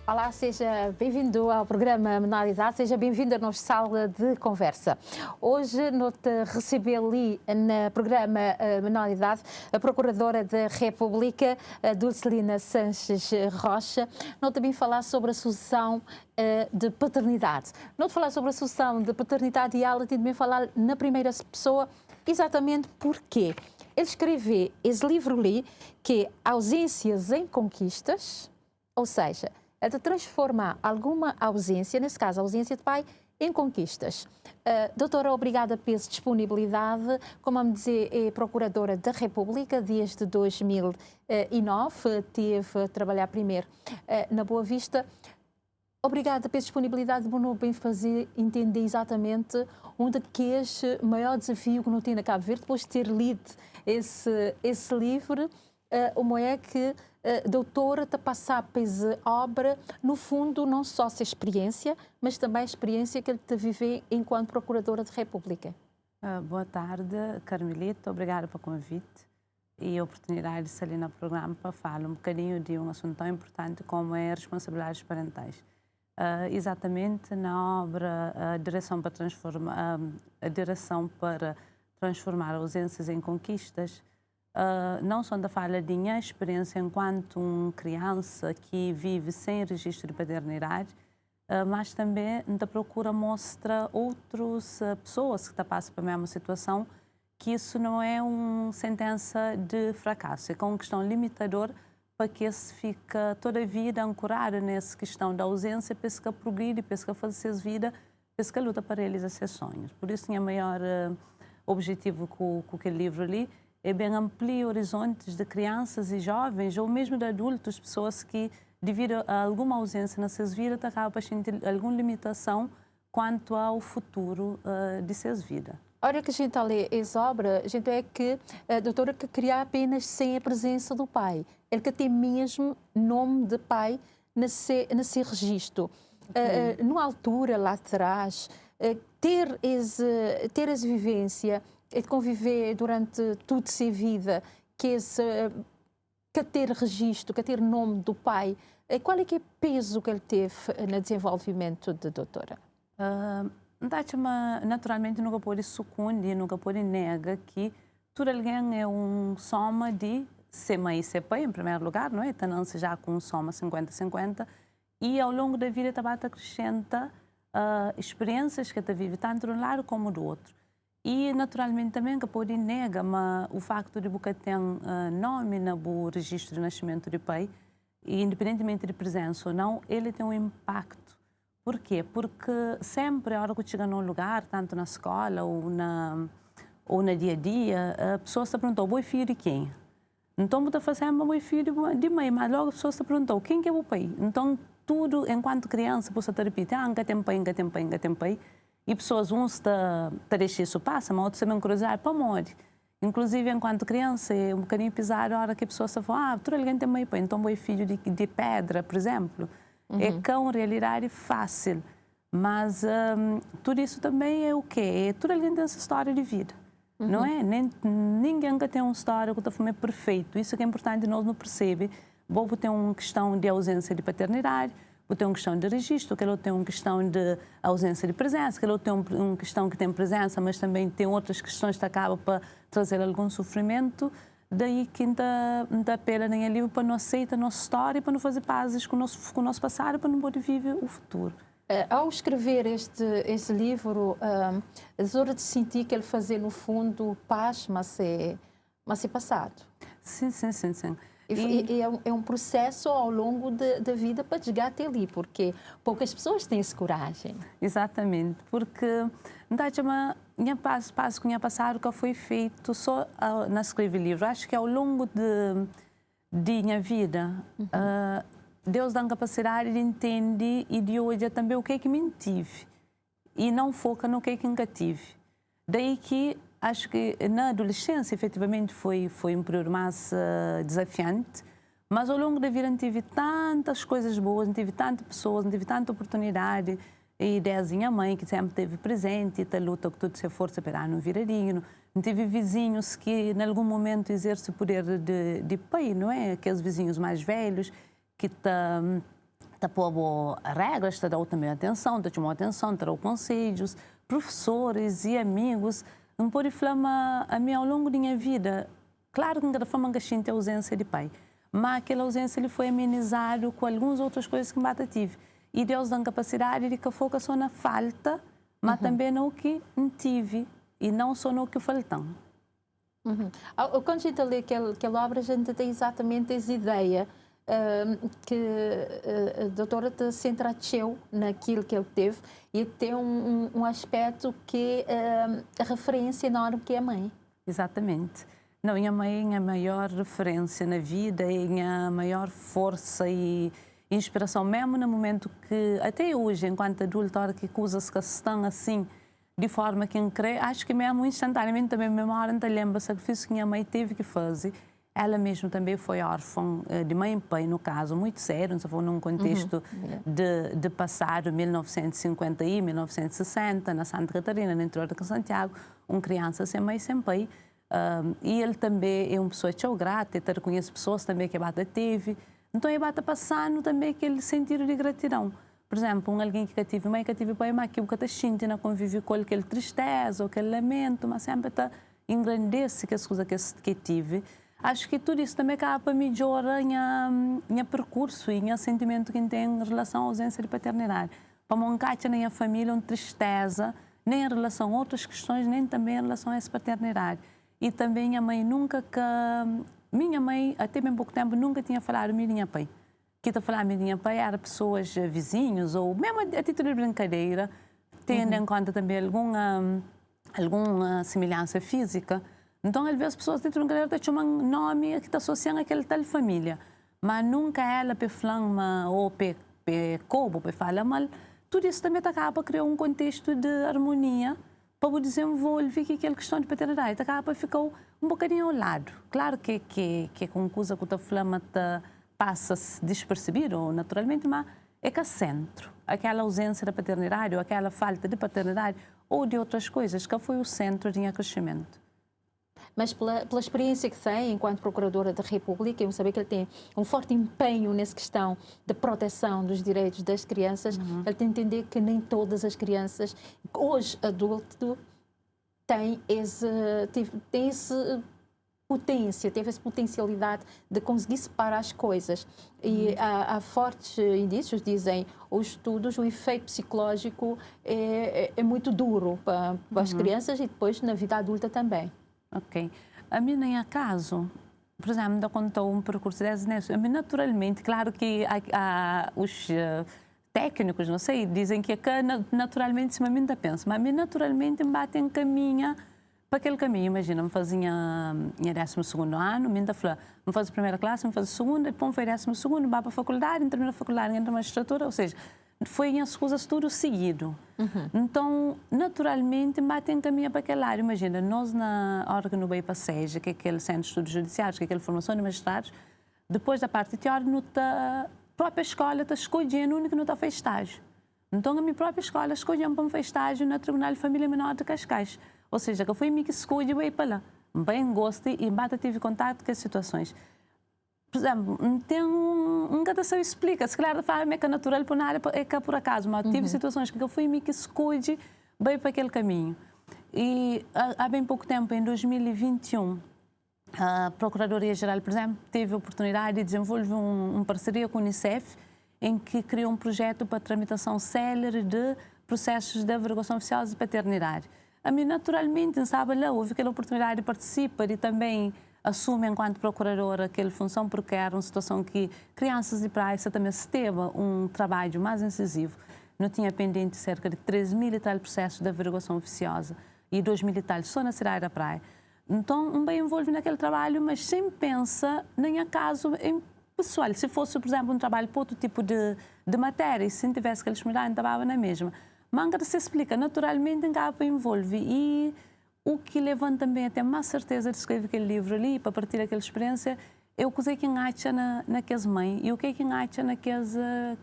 Olá, seja bem-vindo ao programa Menalidade, seja bem-vindo à nossa sala de conversa. Hoje, nós recebi ali no programa Menalidade a Procuradora da República, Dulcelina Sanches Rocha, nós também falar sobre a sucessão de paternidade. Não falar sobre a sucessão de paternidade e ela também falar na primeira pessoa, exatamente porque ele escreveu esse livro ali, que é Ausências em Conquistas, ou seja, é de transformar alguma ausência, nesse caso a ausência de pai, em conquistas. Doutora, obrigada pela disponibilidade. Como me dizer, é Procuradora da República desde 2009, teve a trabalhar primeiro na Boa Vista. Obrigada pela disponibilidade, Bruno, bem fazer entender exatamente onde que é o maior desafio que não tem na Cabo Verde, depois de ter lido esse livro, como é que a doutora está a passar por essa obra, no fundo, não só essa experiência, mas também a experiência que ele está a viver enquanto Procuradora da República. Boa tarde, Carmelita. Obrigada pelo convite e a oportunidade de estar ali no programa para falar um bocadinho de um assunto tão importante como é responsabilidades parentais. Exatamente na obra a direção para transformar ausências em conquistas, não só da fala de minha experiência enquanto uma criança que vive sem registro de paternidade, mas também da procura mostra outras pessoas que passam pela mesma situação, que isso não é uma sentença de fracasso, é uma questão limitadora para que se fica toda a vida ancorado nessa questão da ausência, para que progride, para que faça vida, para que luta para realizar seus sonhos. Por isso, o maior objetivo com aquele livro ali é bem ampliar horizontes de crianças e jovens, ou mesmo de adultos, pessoas que, devido a alguma ausência nas suas vidas, acabam sentindo alguma limitação quanto ao futuro de suas vidas. A hora que a gente lê essa obra, a gente vê que a doutora que cria apenas sem a presença do pai. Ele que tem mesmo nome de pai nesse registro. Numa altura lá atrás, ter essa vivência, de conviver durante toda a sua vida, que ter registro, que ter nome do pai, qual é que é o peso que ele teve no desenvolvimento da doutora? Naturalmente, nunca pode sucundir, nunca pode negar que todo alguém é uma soma de ser mãe e ser pai, em primeiro lugar, não é? Então, já com soma 50-50, e ao longo da vida também acrescenta experiências que ele vive, tanto de um lado como do outro. E, naturalmente, também que pode negar o facto de você ter nome no registro de nascimento de pai, e independentemente de presença ou não, ele tem um impacto. Por quê? Porque sempre, a hora que chega num lugar, tanto na escola ou no dia a dia, a pessoa se perguntou, "Boi filho de quem?" Então, você está fazendo boi filho de mãe, mas logo a pessoa se perguntou, "Quem que é o pai?" Então, tudo, enquanto criança, você está repetindo, "Nunca tem pai, nunca tem pai, nunca tem pai." E pessoas, uns deixam isso passar, mas outros também curiosidade para morrer. Inclusive, enquanto criança, é um bocadinho pesado a hora que a pessoa se fala, todo alguém tem mãe, pai, então boi filho de pedra, por exemplo. É que é uma realidade fácil, mas tudo isso também é o quê? É tudo alguém tem essa história de vida, não é? Ninguém tem uma história que está perfeito. Isso que é importante, nós não percebemos. Bobo tem uma questão de ausência de paternidade, Bobo tem uma questão de registro, que ele tem uma questão de ausência de presença, que ele tem uma questão que tem presença, mas também tem outras questões que acabam para trazer algum sofrimento. Daí que não dá pena nem ali para não aceitar a nossa história, para não fazer pazes com o nosso passado, para não poder viver o futuro. Ao escrever esse livro, é hora de sentir que ele fazia, no fundo, paz, mas é passado. Sim. E é um processo ao longo da vida para chegar até ali, porque poucas pessoas têm essa coragem. Exatamente, porque minha passo que minha passado que foi feito só na escrever livro. Acho que ao longo de minha vida, Deus dá a capacidade de entender e de olhar também o que é que me tive e não foca no que é que nunca tive. Daí que acho que na adolescência, efetivamente, foi um período mais desafiante, mas ao longo da vida não tive tantas coisas boas, não tive tantas pessoas, não tive tanta oportunidade. E ideias minha mãe, que sempre esteve presente, e luta com toda a sua força para não virar digno. Não tive vizinhos que, em algum momento, exercem o poder de pai, não é? Aqueles vizinhos mais velhos que Tá pôr regras, tá dando também atenção, tá chamando atenção, tá dando conselhos, professores e amigos. Não pode falar a mim ao longo da minha vida. Claro que cada forma que a ausência de pai, mas aquela ausência ele foi amenizado com algumas outras coisas que eu tive. E Deus dá a capacidade de que foca só na falta, mas também no que não tive e não só no que faltam. Quando a gente lê aquela obra, a gente tem exatamente essa ideia que a doutora te centracheu naquilo que ele teve e tem um aspecto que a referência enorme que é a mãe. Exatamente. Não, minha mãe é a maior referência na vida, é a maior força e inspiração, mesmo no momento que, até hoje, enquanto adulta, a hora que coisas que estão assim, de forma que crê, acho que mesmo instantaneamente também me memória não lembra o sacrifício que minha mãe teve que fazer. Ela mesma também foi órfã de mãe e pai, no caso, muito sério, se for num contexto de passado 1950 e 1960, na Santa Catarina, no interior de Santiago, uma criança sem mãe e sem pai. E ele também é uma pessoa tão grata, ele reconhece pessoas também que a bata teve. Então, ele bata passando também aquele sentido de gratidão. Por exemplo, alguém que tive mãe, que tive pai, mas que o que está sentindo, convive com aquele tristeza, ou aquele lamento, mas sempre está engrandece que as coisas que tive. Acho que tudo isso também acaba para melhorar o percurso e o sentimento que tem em relação à ausência de paternidade. Para não cair na minha família uma tristeza, nem em relação a outras questões, nem também em relação a essa paternidade. E também a mãe minha mãe, até bem pouco tempo, nunca tinha falado minha pai. Que está a falar minha pai era pessoas vizinhos, ou mesmo a título de brincadeira, tendo em conta também alguma semelhança física. Então, às vezes, as pessoas dentro de brincadeira chamam nome que está associando aquela tal família. Mas nunca ela para falar ou para como, para falar mal. Tudo isso também acaba para criar um contexto de harmonia para desenvolver aquela questão de paternidade. Acaba para ficar um bocadinho ao lado. Claro que com coisa que está falando passa despercebido, naturalmente, mas é que é centro. Aquela ausência da paternidade ou aquela falta de paternidade ou de outras coisas que foi o centro de crescimento. Mas pela experiência que tem enquanto Procuradora da República, eu saber que ele tem um forte empenho nessa questão da proteção dos direitos das crianças, ele tem que entender que nem todas as crianças, hoje adulto, teve essa potencialidade de conseguir separar as coisas. E há fortes indícios, dizem os estudos, o efeito psicológico é muito duro para as crianças e depois na vida adulta também. Ok. A mim, nem acaso, por exemplo, ainda contou um percurso desse, a mim, naturalmente, claro que os técnicos, não sei, dizem que naturalmente, se a mim ainda penso, mas a mim, naturalmente, me batem caminho para aquele caminho. Imagina, me fazia em 12º ano, me ainda falou, me faz a primeira classe, me faz a segunda, depois foi 12º, vai para a faculdade, termina a faculdade, entra na magistratura, ou seja, foi as coisas tudo seguido. Então, naturalmente, batem caminho para aquela área. Imagina, nós na hora que no veio para SEJA, que é aquele Centro de Estudos Judiciários, que é aquela formação de magistrados, depois da parte teórica, a própria escola está escolhendo o único que não está fez estágio. Então, a minha própria escola escolheu para me fazer estágio no Tribunal de Família Menor de Cascais. Ou seja, que foi mim que escolhi e veio para lá. Bem gosto e tive contato com as situações. Por exemplo, tem nunca se explica, se calhar é que é natural por nada, é que por acaso, mas tive situações que eu fui me que escolhi bem para aquele caminho. E há bem pouco tempo, em 2021, a Procuradoria-Geral, por exemplo, teve a oportunidade de desenvolver uma parceria com a Unicef, em que criou um projeto para a tramitação célere de processos de averiguação oficial de paternidade. A mim, naturalmente, sabe lá, houve aquela oportunidade de participar e também assume enquanto procuradora aquela função porque era uma situação que crianças de praia também se teve um trabalho mais incisivo. Não tinha pendente cerca de 3.000 e tal processos de averiguação oficiosa e 2.000 e tal só na cidade da praia. Então, bem envolve naquele trabalho, mas sem pensa nem acaso em pessoal. Se fosse, por exemplo, um trabalho para outro tipo de matéria, e se não tivesse aquela disponibilidade, estava na mesma. Mas se explica, naturalmente, envolve e o que levanta também até mais certeza de escrever aquele livro ali, para partir daquela experiência, é o que é que acha naquelas mães e o que é que acha naquelas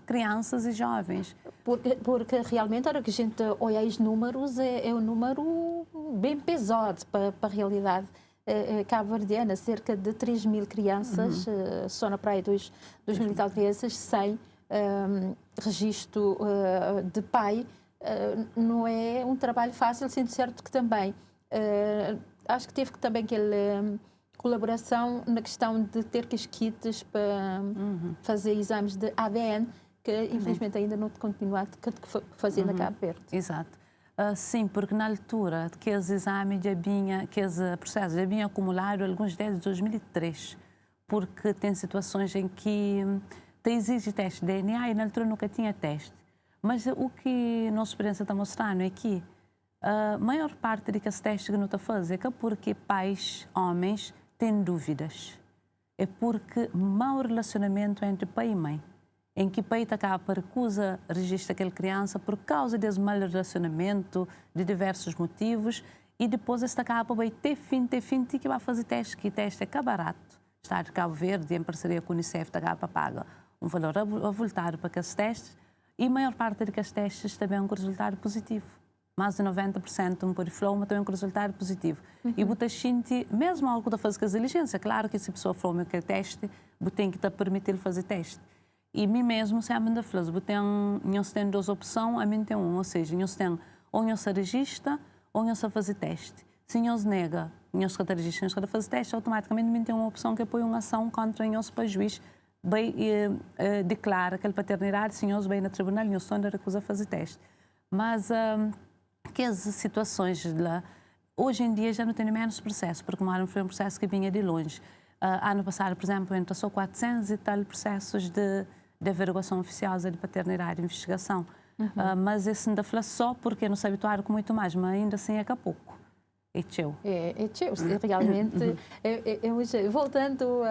crianças e jovens. Porque realmente, a hora que a gente olha os números, é um número bem pesado para a realidade cabo-verdiana. Cerca de 3.000 crianças, só na praia dos militares crianças, sem registro de pai, não é um trabalho fácil, sendo certo que também acho que teve também aquela colaboração na questão de ter kits para fazer exames de ADN, que infelizmente ainda não continuado a fazer na Cabo Verde. Exato. Sim, porque na altura que esse exame que esse processo já vinha acumulado alguns desde 2003, porque tem situações em que exige teste de DNA e na altura nunca tinha teste. Mas o que a nossa experiência está mostrando é que a maior parte desses testes que não está fazendo é que porque pais, homens, têm dúvidas. É porque mau relacionamento entre pai e mãe, em que o pai está para recusa registrar aquela criança por causa desse mau relacionamento, de diversos motivos, e depois esta capa vai ter fim que vai fazer teste, que teste é barato. Estado de Cabo Verde, em parceria com o Unicef, está capa paga um valor avultado para aqueles testes, e a maior parte daqueles testes também é um resultado positivo. Mais de 90% um porifloma tem um resultado positivo. E você sente, mesmo algo da fazer com as diligências, claro que se a pessoa for que teste, você tem que te permitir fazer teste. E mim mesmo sempre da fala, você tem duas opções, a mim tem uma, ou seja, você tem ou você registra ou você fazer teste. Se você nega, você registra, você fazer teste, automaticamente tem uma opção que põe uma ação contra você para o juiz, vai declara aquela paternidade, se você vai na tribunal, você não recusa fazer teste. Mas que as situações lá, hoje em dia já não tem menos processo, porque foi um processo que vinha de longe. Ano passado, por exemplo, entrou só 400 e tal processos de averiguação oficiosa de paternidade e investigação. Mas esse ainda fala só porque não se habituaram com muito mais, mas ainda assim é que pouco. É teu. É teu, realmente. Voltando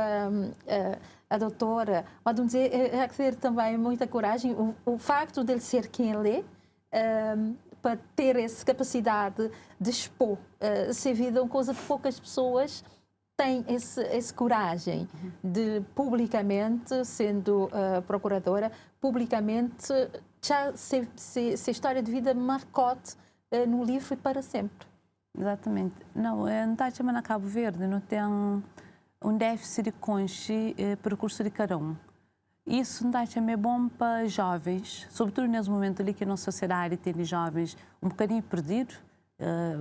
a doutora, pode dizer, é ter também muita coragem, o facto de ele ser quem ele é, para ter essa capacidade de expor sua vida, uma coisa que poucas pessoas têm essa coragem de publicamente, sendo procuradora, publicamente já se história de vida marcou-te no livro e para sempre. Exatamente. Não está chamando a Cabo Verde, não tem um déficit de consciência percurso de cada um. Isso não é bom para jovens, sobretudo nesse momento ali que a nossa sociedade tem jovens um bocadinho perdidos.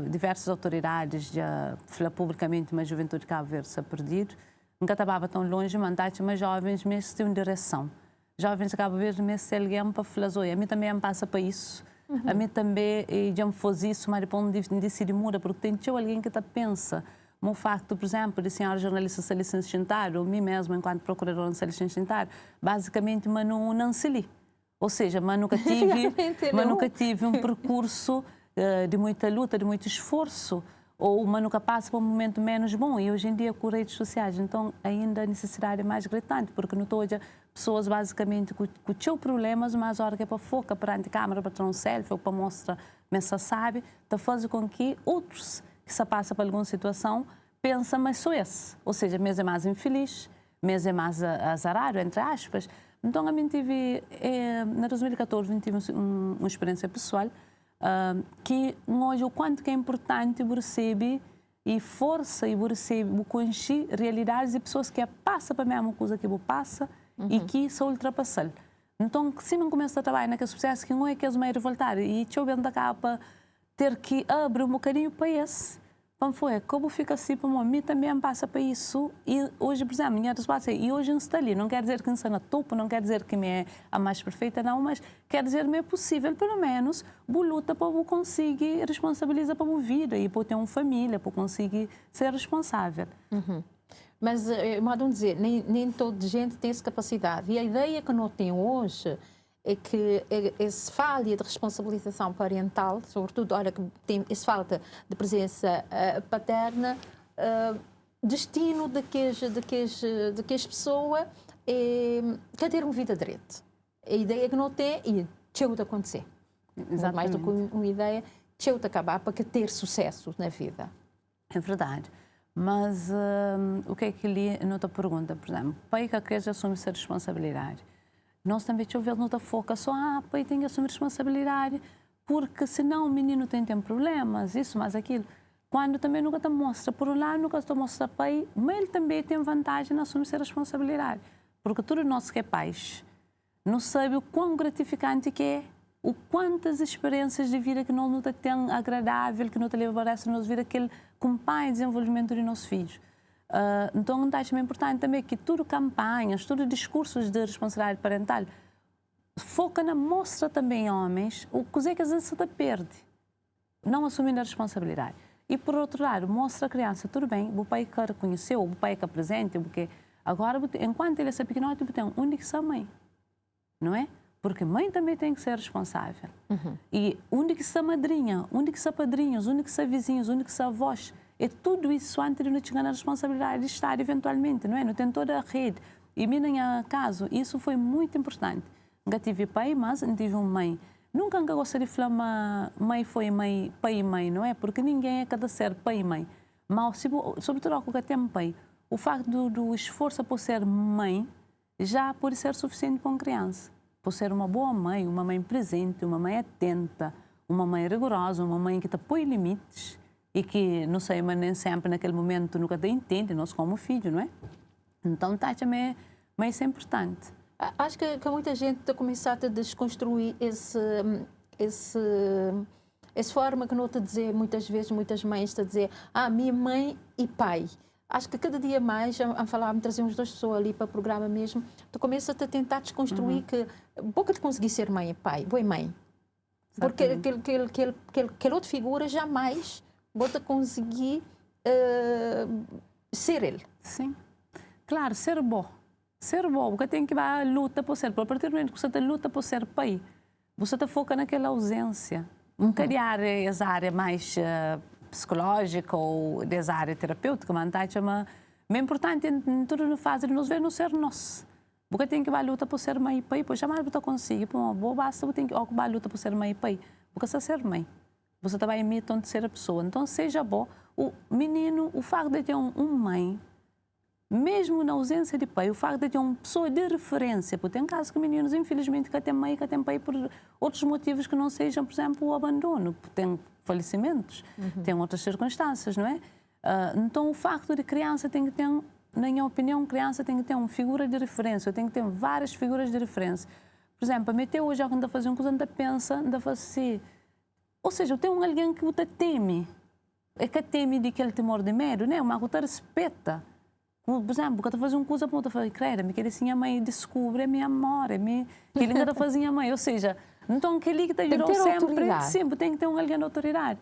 Diversas autoridades já falaram publicamente, mas a juventude de Cabo Verde se perdido. Nunca estava tão longe, mas jovens mesmo têm uma direção. Jovens de Cabo Verde mesmo se alguém para falar, a mim também me passa para isso. A mim também já me faz isso, mas depois não decide muda, porque tem alguém que pensa. O facto, por exemplo, de a senhora jornalista ser licenciada, ou mim mesmo, enquanto procuradora ser licenciada, basicamente, mas não se li. Ou seja, mas nunca tive um percurso de muita luta, de muito esforço, ou mas nunca passa por um momento menos bom. E hoje em dia, com redes sociais, então ainda a necessidade é mais gritante, porque não estou a pessoas basicamente com tinham problemas, mas a hora que é para focar perante a câmera, para tirar um selfie ou para mostrar, mas sabe, está fazendo com que outros que se passam por alguma situação pensam, mas sou esse. Ou seja, mês é mais infeliz, mês é mais azarado, entre aspas. Então, a mim tive, na 2014, tive uma experiência pessoal que hoje o quanto que é importante perceber e força e perceber conhecer realidades de pessoas que passam para a mesma coisa que eu passa e que se ultrapassam. Então, se não começa a trabalhar naqueles processos que não é que eles meio revoltar e eu bem da capa ter que abrir um bocadinho para esse. Como foi? Como fica assim para mim também passa para isso e hoje, por exemplo, minha resposta é e hoje não está ali. Não quer dizer que não está na topo, não quer dizer que me é a mais perfeita, não, mas quer dizer que é possível, pelo menos, boa luta para eu conseguir responsabilizar para a minha vida e para ter uma família, para conseguir ser responsável. Mas, modo de dizer, nem toda gente tem essa capacidade. E a ideia que nós temos hoje é que essa falha de responsabilização parental, sobretudo, olha que tem essa falta de presença paterna, destino de que as pessoas quer ter uma vida direita. A ideia que não tem e deixou de acontecer. Exatamente. Mais do que uma ideia, deixou de acabar para ter sucesso na vida. É verdade. Mas o que é que lhe nota pergunta, por exemplo, pai que a criança assume essa responsabilidade. Nós também não está foca só, pai tem que assumir responsabilidade, porque senão o menino tem problemas, isso, mas aquilo. Quando também nunca te mostra, por um lado, nunca te mostra pai, mas ele também tem vantagem em assumir essa responsabilidade. Porque todos nós que é pais, não sabe o quão gratificante que é, o quantas experiências de vida que nós não temos agradável, que não te leva para essa nossa vida, que ele acompanha o desenvolvimento dos nossos filhos. Então, acho importante também que tudo campanhas, tudo discursos de responsabilidade parental foca na mostra também a homens o que é que às vezes se perde, não assumindo a responsabilidade. E por outro lado, mostra a criança, tudo bem, o pai que reconheceu, o pai que apresenta, porque agora, enquanto ele é pequeno, tem um único só mãe, não é? Porque mãe também tem que ser responsável. E onde que está madrinha, onde que está padrinhos, onde que está vizinhos, onde que está avós. É tudo isso antes de não chegar na responsabilidade de estar eventualmente, não é? Não tem toda a rede. E no meu caso, isso foi muito importante. Nunca tive pai, mas não tive uma mãe. Nunca gostaria de falar mãe foi mãe, pai e mãe, não é? Porque ninguém é cada ser pai e mãe. Mas, sobretudo, quando tem pai, o facto do esforço por ser mãe já pode ser suficiente para uma criança. Por ser uma boa mãe, uma mãe presente, uma mãe atenta, uma mãe rigorosa, uma mãe que te põe limites e que, não sei, mas nem sempre naquele momento nunca te entende, nós como filho, não é? Então, também isso é importante. Acho que muita gente está começando a desconstruir essa forma que não está a dizer, muitas vezes, muitas mães estão a dizer, minha mãe e pai. Acho que cada dia mais, a falar, me trazer umas duas pessoas ali para o programa mesmo, tu começas a tentar desconstruir que pouco de conseguir ser mãe e pai, boa mãe. Porque aquela outra figura jamais bota conseguir ser ele. Sim. Claro, ser bom. Ser bom, porque tem que luta por ser. A partir do momento que você luta por ser pai, você foca naquela ausência. Não criar essa área mais psicológica ou dessa área terapêutica, mas é importante em tudo no fazer nos ver no ser nós. Porque tem que luta por ser mãe e pai, pois jamais você consegue, por uma boa basta, você tem que ocupar a luta por ser mãe e pai. Porque você ser mãe, você também imita onde ser a pessoa. Então, seja bom, o menino, o facto de ter uma mãe, mesmo na ausência de pai, o facto de ter uma pessoa de referência, porque tem casos que meninos, infelizmente, que têm mãe e que têm pai por outros motivos que não sejam, por exemplo, o abandono, tem falecimentos, tem outras circunstâncias, não é? Então, o facto de criança tem que ter, na minha opinião, criança tem que ter uma figura de referência, tem que ter várias figuras de referência. Por exemplo, até hoje, quando está fazendo coisa, ainda pensa, ainda faz assim. Ou seja, tem alguém que você teme, é que teme de aquele temor de medo, não é? Mas você respeita. Por exemplo, quando eu fazia uma coisa para outra, eu falei, credo, me queria assim, a mãe descobre, é minha amor, que ele ainda fazia a mãe. Ou seja, então aquele que te ajudou sempre, sempre tem que ter alguém de autoridade.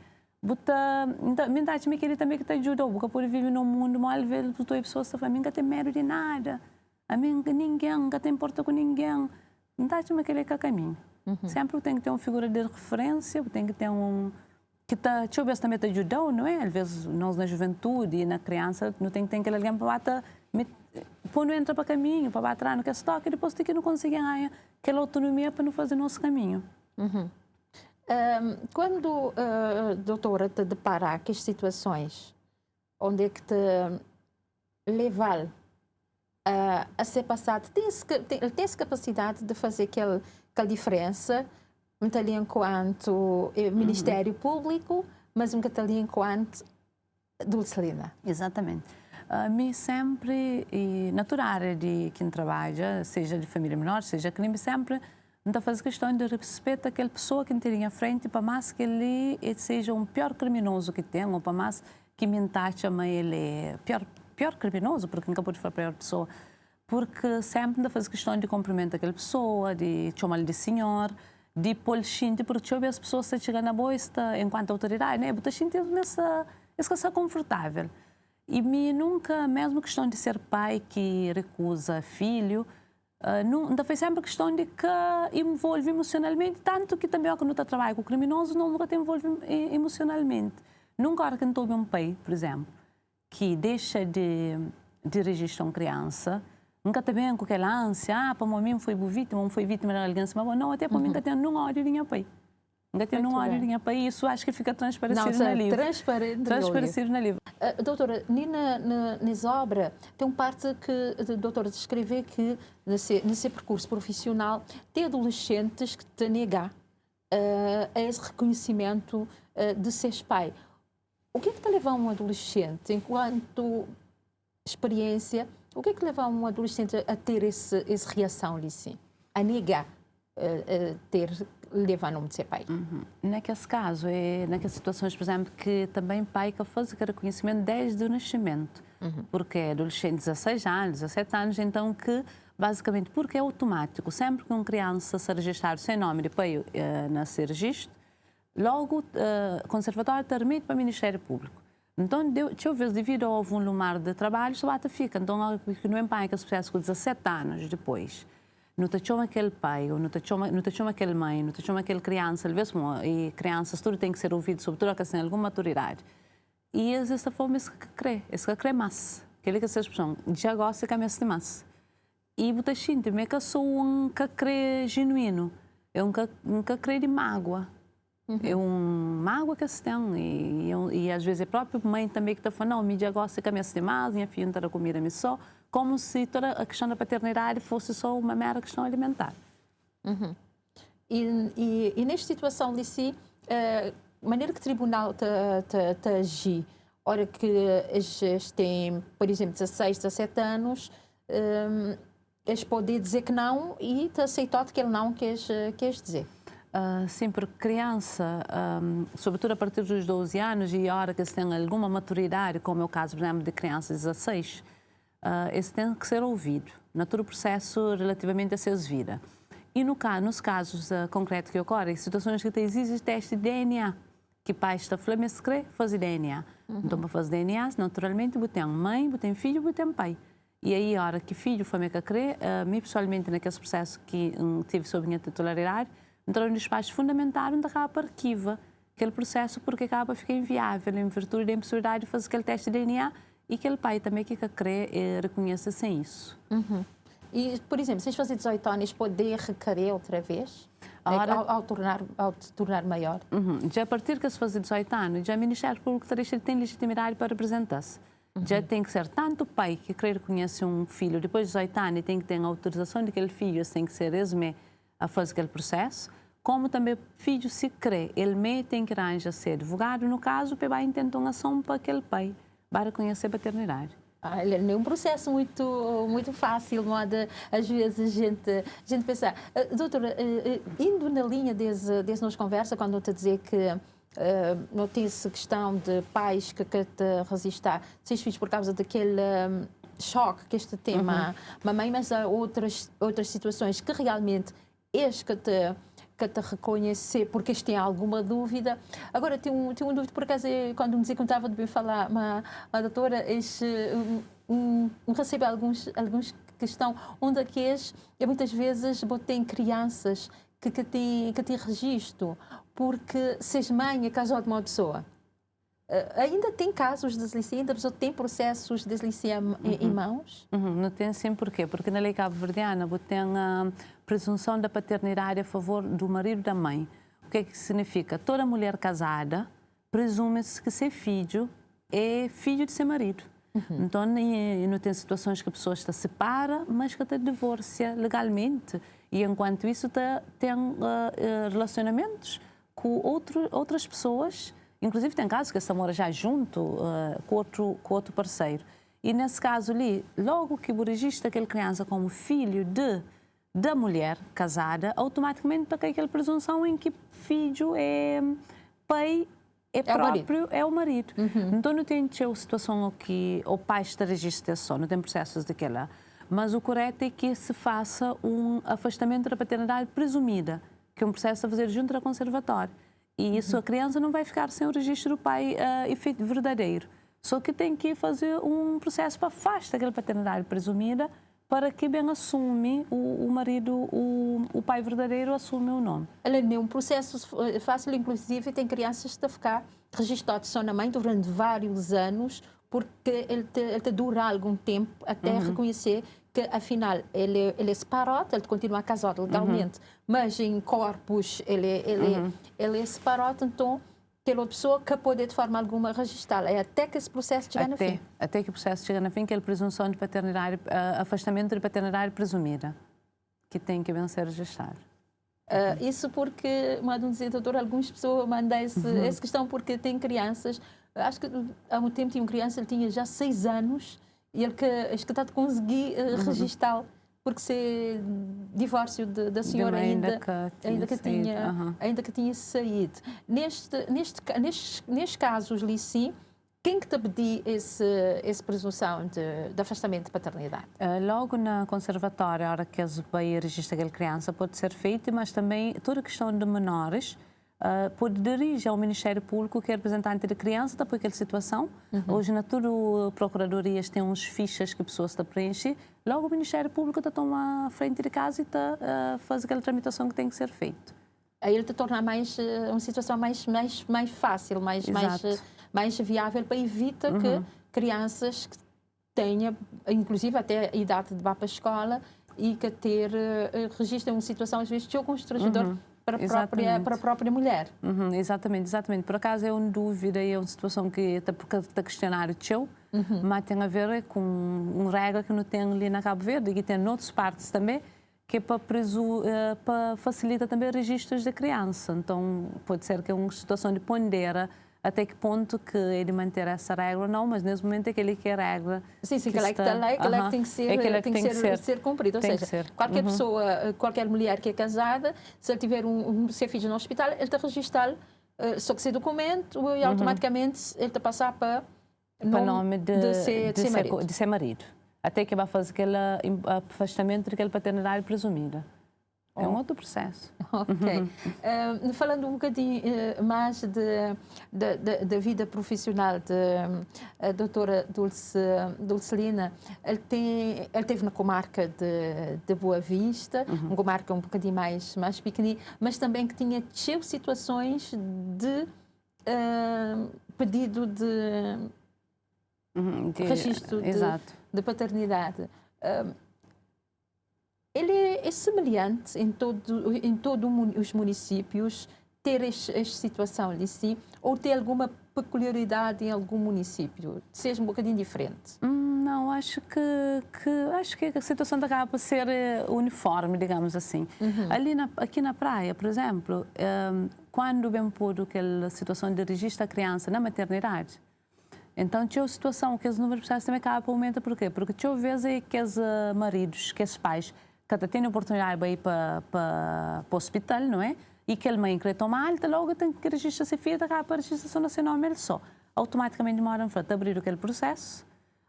Me queria também que te ajudou, porque por viver num mundo mal velho, tu as pessoas estão falando, nunca tem medo de nada, a mim ninguém, nunca tem importa com ninguém. Então, me queria que caminho. Sempre tem que ter uma figura de referência, tem que ter que talvez também te ajudou, não é? Às vezes, nós na juventude e na criança, não tem que ter alguém para bater, quando entra para o caminho, para bater no que estoque, e depois tem que não conseguir aquela autonomia para não fazer o nosso caminho. Quando, doutora, te depara com as situações onde é que te leva a ser passado, tens capacidade de fazer aquela diferença, muito ali enquanto Ministério Público, mas um ali enquanto Dulcelina. Exatamente. Me sempre, e na toda a área de quem trabalha, seja de família menor, seja crime, sempre não faz questão de respeitar aquela pessoa que tem à frente, para mais que ele seja um pior criminoso que tem, ou para mais que me chama ele é pior criminoso, porque nunca pode falar pior pessoa, porque sempre não faz questão de cumprimentar aquela pessoa, de chamar-lhe de senhor, de pôr xinte, porque as pessoas estão chegando na boa, enquanto autoridade, né? Porque xinte é confortável. E me nunca, mesmo questão de ser pai que recusa filho, não foi sempre questão de que envolve emocionalmente, tanto que também quando está trabalhando com o criminoso, nunca te envolve emocionalmente. Nunca hora que não houve um pai, por exemplo, que deixa de registrar uma criança, nunca também com aquela ânsia, para mim foi vítima de alguém, mas não, até para mim nunca tem nenhuma hora de pai. Nunca tem nenhuma hora de pai, isso acho que fica transparecido no livro. Transparecido no livro. Doutora, nessa obra tem uma parte que a doutora descreve que nesse percurso profissional tem adolescentes que te negam a esse reconhecimento de seres pai. O que é que te leva um adolescente, enquanto experiência, o que é que leva um adolescente a ter essa reação ali, sim? a negar levar o nome de seu pai. Naquele caso, naquelas situações, por exemplo, que também pai que faz o reconhecimento desde o nascimento, porque é adolescente, 16 anos, 17 anos, então que, basicamente, porque é automático, sempre que uma criança se registrar sem nome de pai nesse registro, logo o conservatório permite para o Ministério Público. Então, deixa eu ver, devido ao volume de trabalho, isso bate fica. Então, não é pai que se processa com 17 anos depois. Não te chama aquele pai, ou não te chama aquele mãe, não te chama aquela criança, e crianças, tudo tem que ser ouvido, sobretudo que tem alguma maturidade. E essa forma é que crê mais. Aquele que essa expressão, já gosta que me mais. E você sente, mas que sou um que crê genuíno, é um que crê de mágoa. É uma mágoa que se tem, e às vezes a própria mãe também que está falando, não, me já gosta que me mais, minha filha não está a comer a só, como se toda a questão da paternidade fosse só uma mera questão alimentar. E nesta situação de si, a maneira que o tribunal te agir, hora que eles têm, por exemplo, 16, 17 anos, eles podem dizer que não e te aceitar aquele não que eles dizer. Sim, porque criança, sobretudo a partir dos 12 anos e a hora que se tem alguma maturidade, como é o caso, por exemplo, de crianças de 16, esse tem que ser ouvido, no todo o processo relativamente a seus vida. E nos casos concretos que ocorrem, situações que exigem teste de DNA, que pai está falando, mas quer fazer DNA. Então, para fazer DNA, naturalmente, você tem mãe, você tem filho, você tem pai. E aí, a hora que filho foi me querer, me pessoalmente, naquele processo que tive sob minha titularidade, entrou no espaço fundamental onde acaba para arquiva aquele processo porque acaba a ficar inviável em virtude da impossibilidade de fazer aquele teste de DNA e aquele pai também que crê reconheça sem isso. E, por exemplo, se eles fazem 18 anos, poder requerer outra vez? Ao tornar maior? Já a partir que se faz 18 anos, já o Ministério Público tem legitimidade para representar-se. Já tem que ser tanto o pai que quer reconhecer um filho depois de 18 anos e tem que ter a autorização de que aquele filho tem que ser exime a fazer aquele processo, como também o filho se crê, ele tem que arranjar ser advogado, no caso, para intentar uma ação para aquele pai, para reconhecer a paternidade. Não é um processo muito fácil, não é? Às vezes a gente pensa, doutora, indo na linha desse nos conversa, quando eu te dizer que não tem essa questão de pais que te resistar seus filhos por causa daquele choque que este tema, mamãe, mas há outras situações que realmente que te reconhecer porque este tem alguma dúvida. Agora, tenho uma dúvida, por acaso, quando me dizia que estava de bem falar, a doutora, recebe alguns questão onde aqueles, muitas vezes, tem crianças que têm registro, porque se mãe é casada com uma pessoa. Ainda tem casos de deslícia, ainda a pessoa tem processos de deslícia em mãos? Não tem sim, porquê? Porque na lei cabo-verdiana tem a presunção da paternidade a favor do marido e da mãe. O que é que significa? Toda mulher casada presume-se que seu filho é filho de seu marido. Então, não tem situações que a pessoa está separa, mas que está divorcia legalmente. E, enquanto isso, tem relacionamentos com outras pessoas. Inclusive, tem casos que essa mora já junto com outro parceiro. E, nesse caso ali, logo que o registra aquela criança como filho da mulher casada, automaticamente tem aquela presunção em que filho é pai, é o marido. Então, não tem a situação que o pai está registrado só, não tem processos daquela. Mas o correto é que se faça um afastamento da paternidade presumida, que é um processo a fazer junto ao conservatório. E isso a criança não vai ficar sem o registro do pai efeito verdadeiro. Só que tem que fazer um processo para afastar aquela paternidade presumida para que bem assume o marido, o pai verdadeiro assume o nome. Não é um processo fácil, inclusive tem crianças que ficam registradas só na mãe durante vários anos, porque ele te dura algum tempo até reconhecer que, afinal, ele é separado, ele continua casado legalmente, mas em corpos ele é separado, então tem outra pessoa que pode, de forma alguma, registrá-la. É até que esse processo chegue no fim. Até que o processo chega no fim, que é a presunção de paternidade, afastamento de paternidade presumida, que tem que ser registrado. Isso porque, doutora, algumas pessoas mandam essa questão porque tem crianças. Acho que há um tempo tinha uma criança, ele tinha já 6 anos e ele está a conseguir registrá-lo porque se divórcio da senhora ainda que tinha saído. Nestes casos, sim, quem que te pediu essa presunção de afastamento de paternidade? Logo na conservatória, a hora que eles vão registrar aquela criança, pode ser feito, mas também toda a questão de menores pode dirigir ao Ministério Público, que é representante da criança, depois daquela situação. Hoje, na tudo procuradorias tem uns fichas que a pessoa está preenche. Logo o Ministério Público está toma frente de casa e está faz aquela tramitação que tem que ser feita. Aí ele te torna uma situação mais fácil, mais viável para evitar que crianças que tenham, inclusive até a idade de ir para a escola e que registrem uma situação às vezes de constrangedor para a própria mulher. Exatamente. Por acaso é uma dúvida e é uma situação que está questionar o teu, mas tem a ver com uma regra que não tem ali na Cabo Verde e tem em outras partes também, que é para facilitar também registros da criança. Então, pode ser que é uma situação de pondera até que ponto que ele manter essa regra ou não, mas nesse momento é aquele que é a regra. Sim, que é que tem que ser cumprida. Ou seja, qualquer pessoa, qualquer mulher que é casada, se ele tiver seu filho no hospital, ele está registrado, só que esse documento e automaticamente ele está a passar para nome de ser marido. Até que vai fazer aquele afastamento daquela paternidade presumida. É um outro processo. Ok. Falando um bocadinho mais da vida profissional da doutora Dulcelina, ele teve na comarca de Boa Vista, uma comarca um bocadinho mais pequenina, mas também que tinha situações de pedido de registro de paternidade. Ele é semelhante em todos os municípios ter esta situação ali, sim, ou tem alguma peculiaridade em algum município, seja um bocadinho diferente? Não, acho que a situação acaba por ser uniforme, digamos assim. Aqui na praia, por exemplo, quando vem por aquela situação de registro da criança na maternidade, então, tinha a situação que os números de processos também acabam por aumentar. Por quê? Porque tinha vezes que os maridos, que os pais, que têm a oportunidade de ir para o hospital, não é? E que a mãe quer tomar alta, logo tem que registrar esse filho, acaba para a registração nacional, mas só. Automaticamente demoram a abrir aquele processo.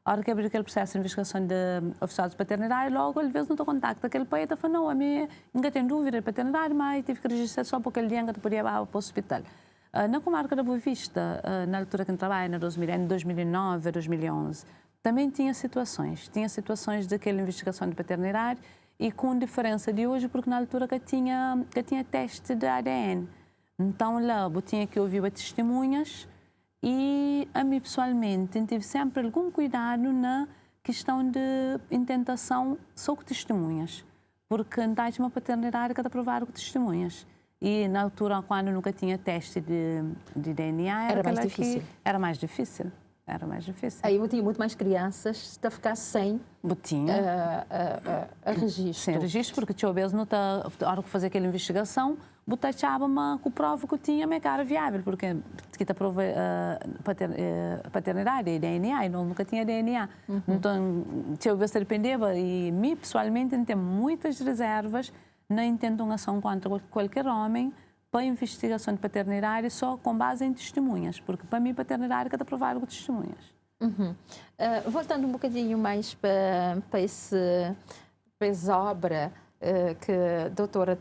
A hora que abrir aquele processo de investigação de oficial de paternidade, logo, às vezes, não contacta aquele pai e fala, não, a minha ainda tem dúvida de paternidade, mas tive que registrar só porque ele dia que podia ir para o hospital. Na comarca da Boa Vista, na altura que eu trabalhei, em 2009, 2011, também tinha situações daquela investigação de paternidade e com diferença de hoje, porque na altura que tinha teste de ADN. Então lá eu tinha que ouvir as testemunhas e a mim pessoalmente tive sempre algum cuidado na questão de intentação só com testemunhas, porque não tinha uma paternidade que provar com testemunhas. E na altura, quando nunca tinha teste de DNA, era mais difícil. Era mais difícil. Aí eu tinha muito mais crianças a ficar sem a registro. Sem registro, porque tinha vezes, na hora de fazer aquela investigação, botava-me com prova que eu tinha minha cara viável, porque que prova paternidade e DNA, e nunca tinha DNA. Então, tinha vezes que dependia, e mim, pessoalmente, tenho muitas reservas na intenção contra qualquer homem para investigação de paternidade só com base em testemunhas, porque para mim paternidade é provar com testemunhas. Voltando um bocadinho mais para essa obra que a doutora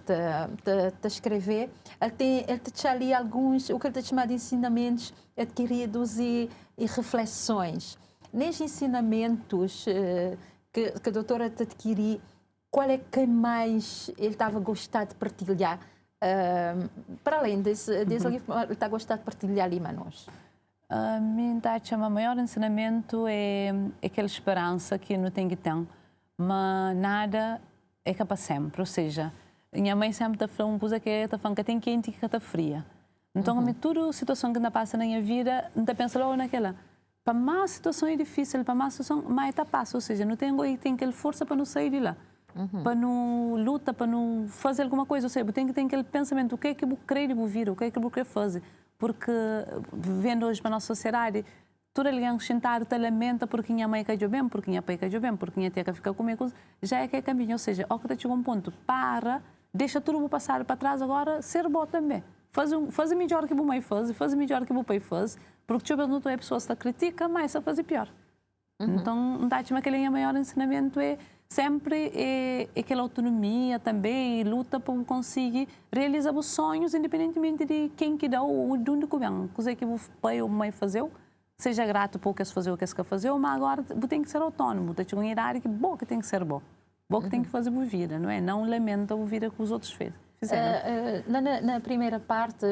te escrever, ele te ali alguns, o que ele te chama de ensinamentos adquiridos e reflexões. Nesses ensinamentos que a doutora te adquiriu, qual é que mais ele estava a gostar de partilhar? Para além desse livro, ele está a gostar de partilhar ali a nós? A minha o maior ensinamento é aquela esperança que não tem que ter, mas nada é para sempre. Ou seja, minha mãe sempre está falando uma coisa que está falando que tem quente e que está fria. Então, toda a situação que passa na minha vida, não pensa logo naquela. Para mais situação é difícil, para mais situação, mais está passa. Ou seja, não tem aquela força para não sair de lá. Para não lutar, para não fazer alguma coisa. Ou seja, tem que ter aquele pensamento, o que é que eu quero vir, o que é que eu quero fazer. Porque, vendo hoje para a nossa sociedade, tudo alguém sentar te lamenta porque minha mãe caiu bem, porque minha pai caiu bem, porque minha tia que fica comigo, já é que é caminho. Ou seja, ao que chega um ponto, deixa tudo passar para trás agora, ser bom também. Faz melhor que o mãe faz melhor que o pai faz, porque não é a pessoa que critica, mas a fazer pior. Então, aquele maior ensinamento é sempre aquela autonomia também, e luta para conseguir realizar os sonhos, independentemente de quem que dá ou de onde que vem. Coisa que o pai ou a mãe fazeu, seja grato por o que fazer, o que quer fazer, mas agora tem que ser autônomo, tem que chegar uma idade que bom que tem que ser bom. Bom que tem que fazer a vida, não é? Não lamenta a vida que os outros fizeram. Na primeira parte,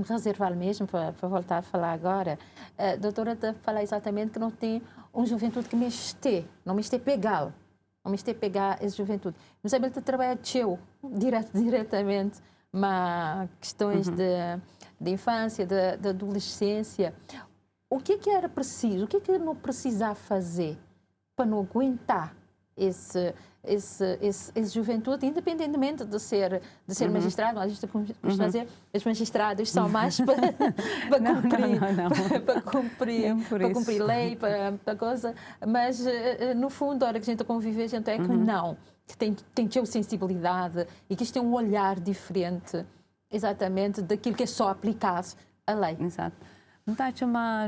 reservar mesmo, para voltar a falar agora, a doutora está a falar exatamente que não tem uma juventude que me este, não me este pegar. Não me este pegar essa juventude. Mas ele está trabalhando diretamente, mas questões de infância, de adolescência. O que era preciso? O que não precisava fazer para não aguentar essa juventude, independentemente de ser magistrado, a gente costuma fazer, os magistrados são mais para cumprir lei, para coisa, mas no fundo, a hora que a gente convive, a gente é que não, que tem que ter sensibilidade e que isto tem um olhar diferente, exatamente, daquilo que é só aplicar a lei. Exato. Então,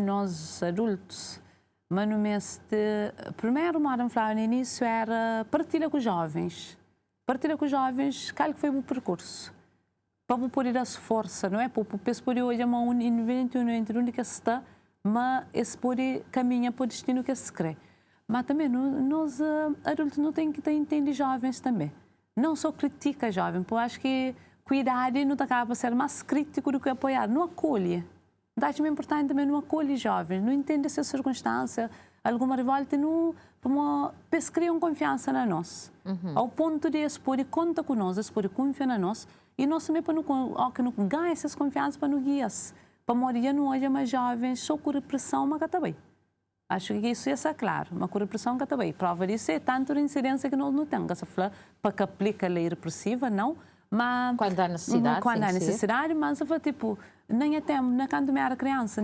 nós adultos, mas no mês de... Primeiro, Madame Flávia, no início, era partilha com os jovens. Partilha com os jovens, qual foi o percurso? Para poder dar força, não é? Para poder hoje, uma entre onde que está, mas esse poder caminha para o destino que se crê. Mas também, nós adultos não tem que entender jovens também. Não só critica jovens, porque eu acho que cuidar não acaba a ser mais crítico do que apoiar, não acolhe. É importante também não acolhe jovens, não entende essa circunstância, alguma revolta, não criam confiança na nós. Ao ponto de eles poderem contar com nós, eles poderem confiar na nós, e nós também para não ganhar essa confiança para nos guiar. Para morrer não haja mais jovens só com repressão, mas que está bem. Acho que isso é claro, mas com repressão que está bem. Prova disso é tanto de incidência que nós não temos. Para que aplique a lei repressiva, não. Mas, quando há necessidade. Quando há necessidade, mas tipo, nem a tempo, quando eu era criança,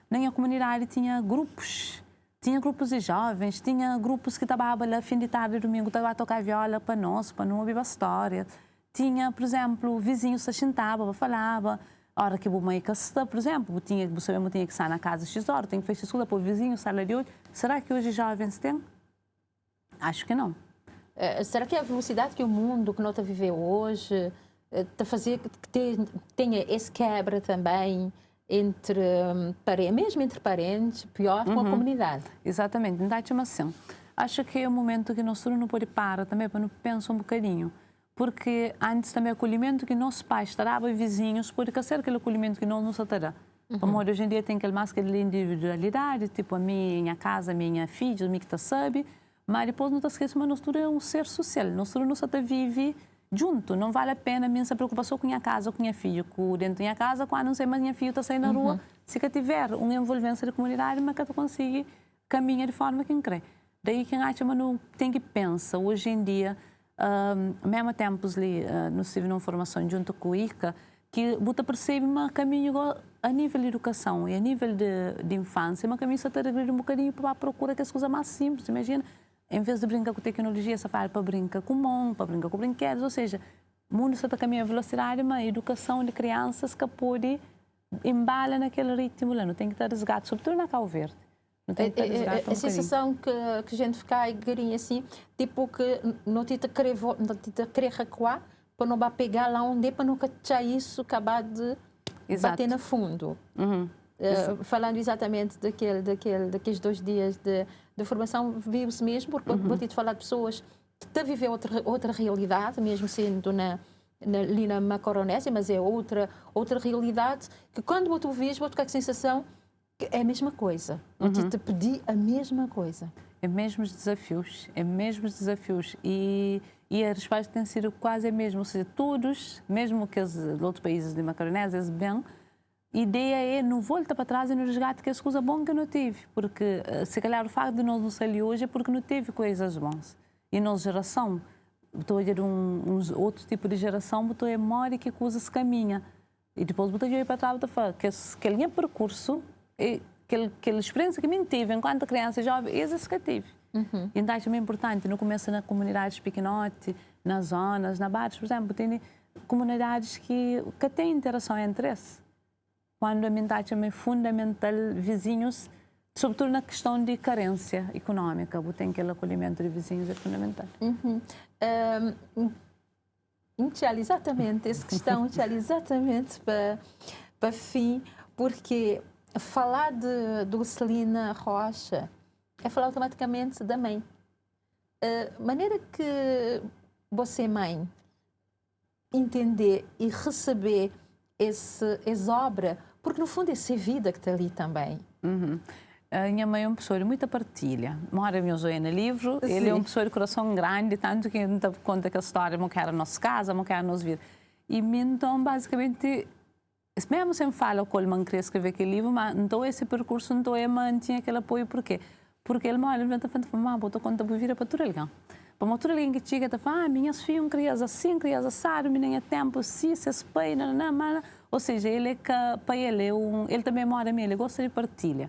nem a comunidade tinha grupos. Tinha grupos de jovens, tinha grupos que trabalhavam lá fim de tarde e domingo, estavam a tocar viola para nós, para não ouvir a história. Tinha, por exemplo, vizinhos se sentavam, falavam. A hora que o mãe está, por exemplo, eu tinha que estar na casa X horas, tenho que fazer escuta para o vizinho, sala de hoje. Será que hoje os jovens têm? Acho que não. Será que a velocidade que o mundo que nós está a viver hoje está a fazer que tenha esse quebra também mesmo entre parentes, pior com a comunidade? Exatamente, não dá assim. Acho que é o momento que nós não podemos parar também para não pensar um bocadinho. Porque antes também o acolhimento que nossos pais estavam vizinhos, pode ser aquele acolhimento que nós não terá. Como hoje em dia tem aquele mais aquela individualidade, tipo a minha casa, a minha filha, o que está sabe. Mas depois não está esquecendo, mas nós é um ser social, nós não vive junto, não vale a pena a minha preocupação com a minha casa, com a minha filha, dentro da minha casa, quando não sei mais minha filha está saindo na rua, se que tiver uma envolvência da comunidade, mas que tu consiga caminhar de forma que crê. Daí quem acha, mas não tem que pensar, hoje em dia, mesmo tempos ali, nós tivemos uma formação junto com o ICA, que você percebe um caminho a nível de educação e a nível de infância, mas caminho está a regredir um bocadinho para procurar que as coisas mais simples, imagina. Em vez de brincar com tecnologia, você fala para brincar com mão, para brincar com brinquedos, ou seja, o mundo está a caminhar a velocidade, mas a educação de crianças que pode embalar naquele ritmo lá, não tem que estar resgate, sobretudo na Cabo Verde. Não tem que estar resgate a sensação que a gente fica aí, assim, tipo que não te querer recuar, para não pegar lá onde, para não cachar isso, acabar de bater no fundo. Falando exatamente daqueles 2 dias de formação, viu-se mesmo, porque vou te falar de pessoas que estão a viver outra realidade, mesmo sendo ali na Macaronésia, mas é outra realidade, que quando tu vês, vou ficar com a sensação que é a mesma coisa. Eu te pedi a mesma coisa. É mesmos desafios, e a resposta tem sido quase a mesma, ou seja, todos, mesmo que os outros países de Macaronésia, bem, a ideia é não voltar para trás e no resgate que as coisas boas que não tive, porque se calhar o facto de nós não sair hoje é porque não teve coisas boas. E nossa geração, estou a ver outro tipo de geração, estou a memória que coisas se caminha. E depois estou a ir para trás e falar que aquele percurso aquela experiência que eu tive enquanto criança e jovem, esse que eu tive. Então, é também importante, no começo, na comunidades pequenote, nas zonas, na bares, por exemplo, tem comunidades que têm interação entre eles. Quando a mensagem é fundamental, vizinhos, sobretudo na questão de carência econômica, tem aquele acolhimento de vizinhos é fundamental. Exatamente, essa questão exatamente para fim, porque falar de Dulcelina Rocha é falar automaticamente da mãe. Maneira que você, mãe, entender e receber essa obra, porque no fundo é essa vida que está ali também. A minha mãe é uma pessoa de muita partilha. Mora meu zoe no livro, Sim. ele é uma pessoa de coração grande, tanto que não conta que a história, não quer a nossa casa, não quer nos vir. E então, basicamente, mesmo sem falar com ele, queria escrever aquele livro, mas então esse percurso, então ele mantinha aquele apoio, por quê? Porque ele mora, ele está falando, mamãe, eu conta para vir para tudo alguém. Para mostrar alguém que chega, está falando, minhas filhas criam assim, criam assado, me nem tempo, se espelha, não. Ou seja, ele é que, para ele, ele também mora ele gosta de partilha.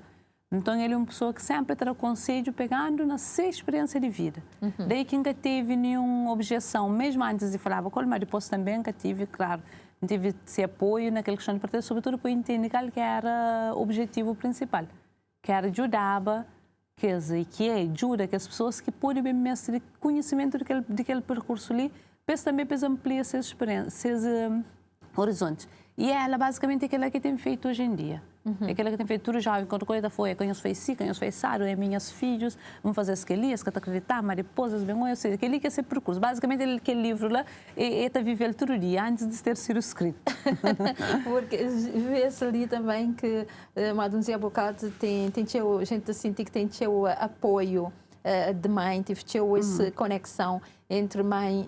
Então, ele é uma pessoa que sempre terá conselho pegando na sua experiência de vida. Daí que nunca teve nenhuma objeção, mesmo antes de falar com ele, mas depois também nunca tive, claro, tive esse apoio naquela questão de partilha, sobretudo para entender que era o objetivo principal, que era ajudar, que ajuda que as pessoas que podem bem mestre conhecimento daquele percurso ali, mas também para ampliar seus experiências, seus horizontes. E ela basicamente é aquela que tem feito hoje em dia. É aquela que tem feito tudo jovem, quando coisa foi, quem os fez sim, quem os fez saro, é minhas filhos, vamos fazer as que te acreditar, mariposas, bem, ou seja, aquele que é esse percurso. Basicamente, aquele livro lá é viver todo dia, antes de ter sido escrito. Porque vê-se ali também que Madame Zia Bocado tem gente sentir que tem o apoio de mãe, tive essa conexão entre mãe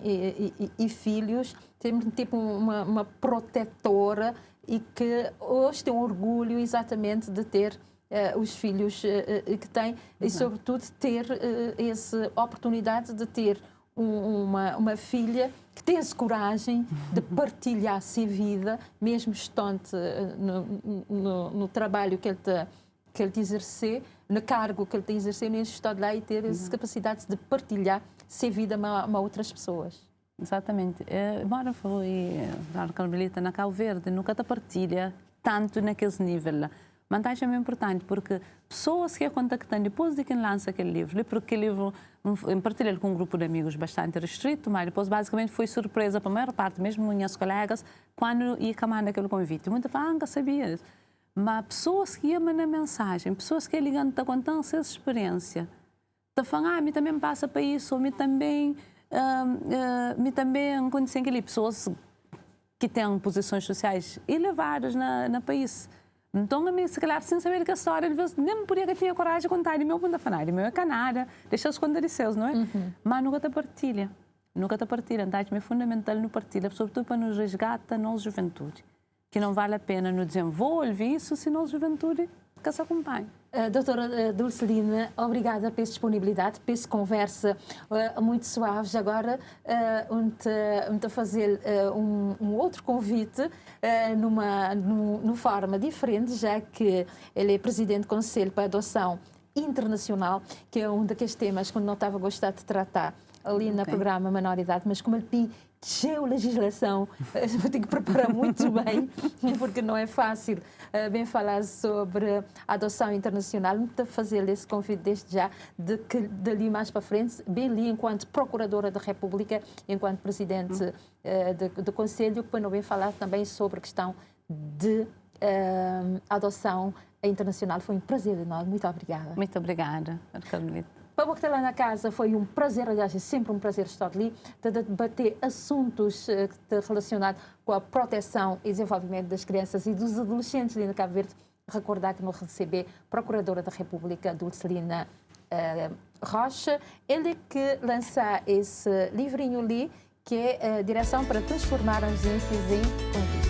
e filhos, tem tipo uma protetora e que hoje tem orgulho exatamente de ter os filhos que tem e sobretudo ter essa oportunidade de ter uma filha que tem essa coragem de partilhar a sua vida, mesmo estando no trabalho que ele exercer, no cargo que ele tem exercer, mesmo estando lá e ter essa capacidade de partilhar a sua vida a outras pessoas. Exatamente. Embora foi a Carmelita na Cabo Verde, nunca te partilha tanto naqueles níveis lá. Mas é muito importante porque pessoas que a contactam depois de quem lança aquele livro, porque aquele livro eu partilhei com um grupo de amigos bastante restrito, mas depois basicamente foi surpresa para a maior parte, mesmo minhas colegas, quando ia camando aquele convite. Muita fala, nunca sabia. Mas pessoas que iam na mensagem, pessoas que ligam te contando essa experiência, te falam, me também passa para isso, ou me também conhecem aquele pessoas que têm posições sociais elevadas no país. Então, se calhar, sem saber que a história, nem me podia que tinha coragem de contar de meu ponto de falar, de meu é canada, deixa os contar de seus, não é? Mas nunca te partilha. Nunca te partilha. Então, é fundamental no partilha, sobretudo para nos resgatar a nossa juventude. Que não vale a pena nos desenvolver isso se nossa juventude que se acompanha. Doutora Dulcelina, obrigada pela disponibilidade, pela conversa muito suave. Agora, vamos fazer um outro convite numa forma diferente, já que ele é presidente do Conselho para a Adoção Internacional, que é um daqueles temas que não estava a gostar de tratar ali no programa Menoridade, mas como ele pediu legislação, vou ter que preparar muito bem, porque não é fácil bem falar sobre a adoção internacional. Muito fazer esse convite desde já, de que dali mais para frente, bem ali enquanto Procuradora da República, enquanto Presidente do Conselho, depois não vem falar também sobre a questão de adoção internacional. Foi um prazer enorme. Muito obrigada. Muito obrigada, Carmelita. Para o que está lá na casa, foi um prazer, aliás, é sempre um prazer estar ali, de debater assuntos relacionados com a proteção e desenvolvimento das crianças e dos adolescentes ali na Cabo Verde. Recordar que não receber Procuradora da República, Dulcelina Rocha, ele que lança esse livrinho ali, que é a Direção para Transformar as Agências em Conquista.